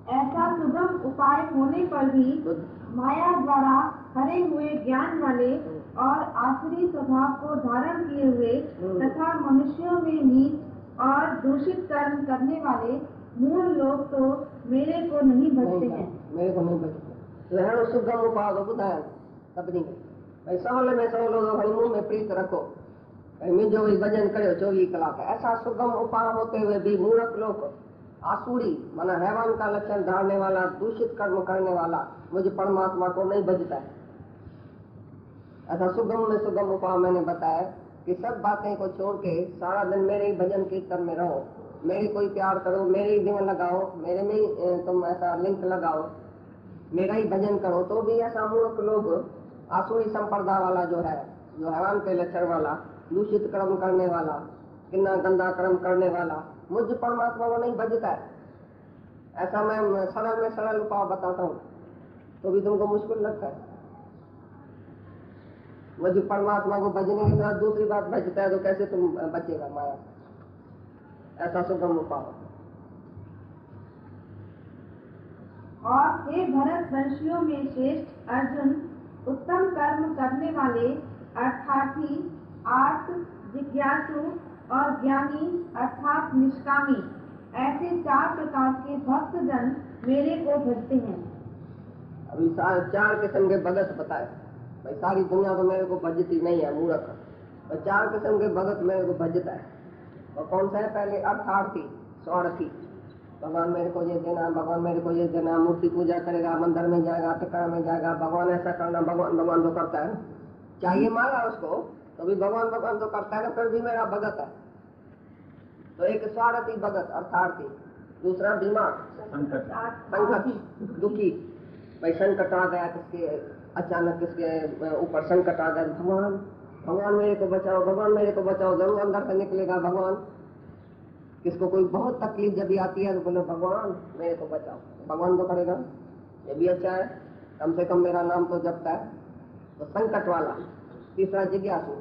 ऐसा सुगम उपाय होने पर भी माया द्वारा हरे हुए ज्ञान वाले और आसुरी स्वभाव को धारण किए हुए तथा मनुष्यों में नीच और दूषित कर्म करने वाले मूल लोग तो मेरे को नहीं भजते हैं। मेरे को नहीं भजते। लहरो सुगम उपाय बुधाया सभी भाई सवल में सवलो भाई मुंह में प्रीत रखो भाई मुझो भी भजन करो 24 कलाक। ऐसा सुगम उपाय होते हुए भी मूर्ख लोग आसुरी माना हैवान का लक्षण धारने वाला दूषित कर्म करने वाला मुझे परमात्मा को नहीं भजता है। ऐसा सुगम में सुगम उपाय मैंने बताया कि सब बातें को छोड़ के सारा दिन मेरे ही भजन कीर्तन में रहो, मेरे कोई प्यार करो, मेरे ही दिन लगाओ, मेरे में ही तुम ऐसा लिंक लगाओ, मेरा ही भजन करो। तो भी ऐसा मूर्ख लोग आसुरी संप्रदाय वाला जो है, जो हैवान के लक्षण वाला, दूषित कर्म करने वाला, कितना गंदा कर्म करने वाला मुझ परमात्मा को नहीं भजता है। ऐसा मैं सरल में सरल उपाय बताता हूँ तो भी तुमको मुश्किल लगता है। मुझ परमात्मा को भजने के साथ दूसरी बात भजता है तो कैसे तुम बचेगा माया। ऐसा सुगम उपाय। और हे भरत वंशियों में श्रेष्ठ अर्जुन, उत्तम कर्म करने वाले अर्थार्थी, आर्त, जिज्ञासु और ज्ञानी अर्थात निष्कामी, ऐसे 4 प्रकार के भक्तजन मेरे को भजते हैं। अभी 4 किस्म के भगत बताए भाई। सारी दुनिया तो मेरे को भजती नहीं है मूर्ख, और 4 किस्म के भगत मेरे को भजता है। और कौन सा है? पहले अर्थार्थी, स्वार्थी, भगवान मेरे को ये देना, भगवान मेरे को ये देना, मूर्ति पूजा करेगा, मंदिर में जाएगा, टिकाणा में जाएगा, भगवान ऐसा करना, भगवान भगवान तो करता है। चाहिए मांगा उसको तो भी भगवान भगवान तो करता है ना, फिर भी मेरा भगत है। तो एक स्वार्थी भगत अर्थार्थी, दूसरा दिमाग संकट दुखी भाई, संकट आ गया किसके, अचानक किसके ऊपर संकट आ गया, भगवान भगवान मेरे को बचाओ, भगवान मेरे को बचाओ, जरूर अंदर से निकलेगा भगवान। किसको कोई बहुत तकलीफ जब भी आती है तो बोले भगवान मेरे को बचाओ, भगवान तो करेगा। ये भी अच्छा है, कम से कम मेरा नाम तो जपता है। तो संकट वाला। तीसरा जिज्ञासु,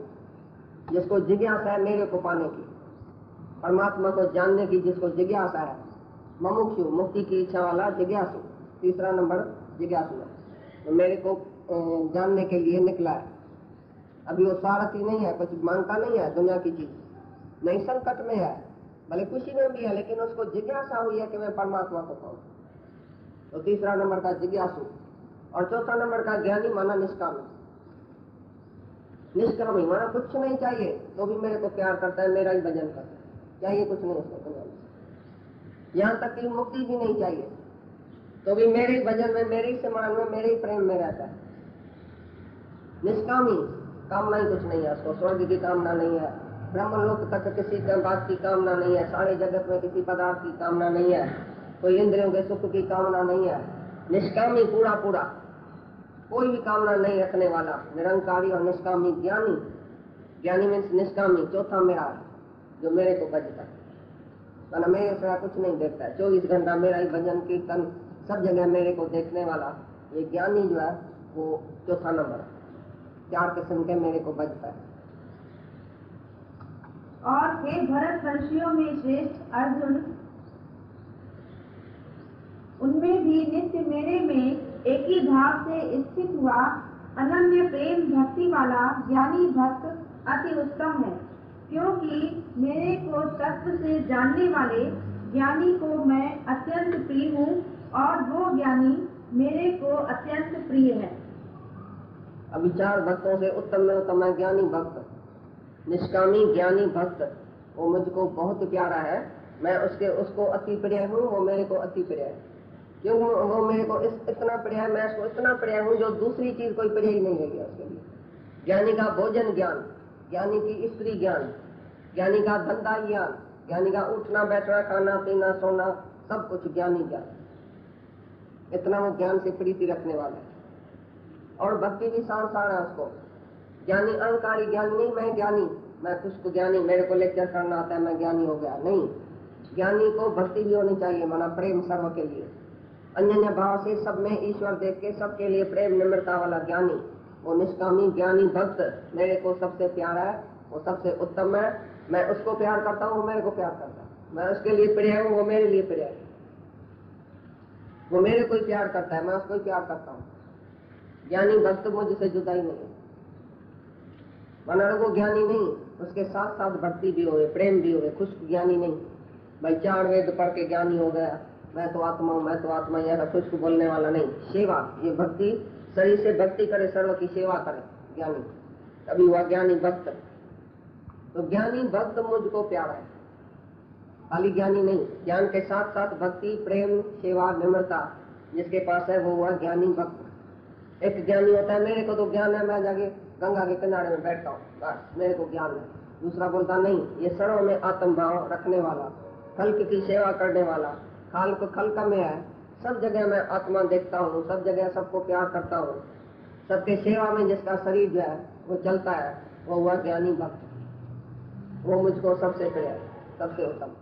जिसको जिज्ञासा है मेरे को पाने की, परमात्मा को जानने की जिसको जिज्ञासा है। मुमुक्षु, मुक्ति की इच्छा वाला जिज्ञासु, तीसरा नंबर जिज्ञासु है। तो मेरे को जानने के लिए निकला है। अभी वो स्वार्थी नहीं है, कुछ मांगता नहीं है दुनिया की चीज, नहीं संकट में है, भले खुशी में भी है, लेकिन उसको जिज्ञासा हुई है कि मैं परमात्मा को पाऊं। तो तीसरा नंबर का जिज्ञासु। और चौथा नंबर का ज्ञानी माना निष्कामी। निष्कामी माना कुछ नहीं चाहिए तो भी मेरे को प्यार करता है, मेरा ही भजन करता है, चाहिए कुछ नहीं उसको दुनिया में। यहाँ तक कि मुक्ति भी नहीं चाहिए तो भी मेरे ही भजन में, मेरे ही सम्मान में, मेरे ही प्रेम में रहता है। निष्कामी, कामना ही कुछ नहीं है उसको, स्वर्ग की कामना नहीं है, ब्रह्मलोक तक किसी बात की कामना नहीं है, सारे जगत में किसी पदार्थ की कामना नहीं है, कोई इंद्रियों के सुख की कामना नहीं है। निष्कामी पूरा पूरा, कोई भी कामना नहीं रखने वाला, निरंकारी और निष्कामी ज्ञानी। ज्ञानी मीन्स निष्कामी। चौथा मेरा है जो मेरे को भजता है, वरना मेरे से कुछ नहीं देखता है, 24 घंटा मेरा ही भजन कीर्तन सब जगह मेरे को देखने वाला ये ज्ञानी जो है वो चौथा नंबर है। 4 किस्म के मेरे को भजता है। और हे भरत वंशियों में श्रेष्ठ अर्जुन, उनमें भी नित्य मेरे में एक ही भाव से स्थित हुआ अनन्य प्रेम भक्ति वाला ज्ञानी भक्त अति उत्तम है, क्योंकि मेरे को तत्व से जानने वाले ज्ञानी को मैं अत्यंत प्रिय हूँ और वो ज्ञानी मेरे को अत्यंत प्रिय है। अभी 4 भक्तों से उत्तम में उत्तम है ज्ञानी भक्त। निष्कामी ज्ञानी भक्त वो मुझको बहुत प्यारा है, मैं उसको अति प्रिय हूँ, वो मेरे को अति प्रिय है। क्यों वो मेरे को इतना प्रिय है, मैं उसको इतना प्रिय हूँ जो दूसरी चीज कोई प्रिय ही नहीं रहेगी उसके लिए। ज्ञानी का भोजन ज्ञान, ज्ञानी की स्त्री ज्ञान, ज्ञानी का धंधा ज्ञान, ज्ञानी का उठना बैठना खाना पीना सोना सब कुछ ज्ञानी ज्ञान। इतना वो ज्ञान से प्रीति रखने वाला है। और भक्ति भी सार सार है उसको। ज्ञानी अहंकारी ज्ञानी नहीं, मैं ज्ञानी, मैं कुछ को ज्ञानी, मेरे को लेक्चर करना आता है, मैं ज्ञानी हो गया, नहीं। ज्ञानी को भक्ति भी होनी चाहिए, माना प्रेम सर्व के लिए, अन्य भाव से सब में ईश्वर देख के सबके लिए प्रेम निम्रता वाला ज्ञानी। वो निष्कामी ज्ञानी भक्त मेरे को सबसे प्यारा है, वो सबसे उत्तम है। मैं उसको प्यार करता हूँ, वो मेरे को प्यार करता है, मैं उसके लिए प्रिय हूँ, वो मेरे लिए प्रिय है। वो मेरे को ही प्यार करता है, मैं उसको ही प्यार करता हूँ। ज्ञानी भक्त मुझसे जुदा ही नहीं है। वरना वो ज्ञानी नहीं, उसके साथ साथ भक्ति भी हो, प्रेम भी हो, खुश ज्ञानी नहीं। भाई 4 वेद पढ़ के ज्ञानी हो गया, मैं तो आत्मा हूँ, मैं तो आत्मा, यह खुश को बोलने वाला नहीं। सेवा, ये भक्ति, शरीर से भक्ति करे, सर्व की सेवा करे ज्ञानी, तभी हुआ ज्ञानी भक्त। तो ज्ञानी भक्त मुझको प्यारा है, खाली ज्ञानी नहीं, ज्ञान के साथ साथ भक्ति, प्रेम, सेवा, निम्रता जिसके पास है वो हुआ ज्ञानी भक्त। एक ज्ञानी होता है मेरे को तो ज्ञान है, मैं जाके गंगा के किनारे में बैठता हूँ, बस मेरे को ज्ञान है। दूसरा बोलता नहीं, ये सर्व में आत्म भाव रखने वाला, खल्क की सेवा करने वाला, खल्क में है, सब जगह मैं आत्मा देखता हूँ, सब जगह सबको प्यार करता हूँ, सबके सेवा में जिसका शरीर जो है वो चलता है, वो हुआ ज्ञानी भक्त। वो मुझको सबसे प्रिय है, सबसे उत्तम।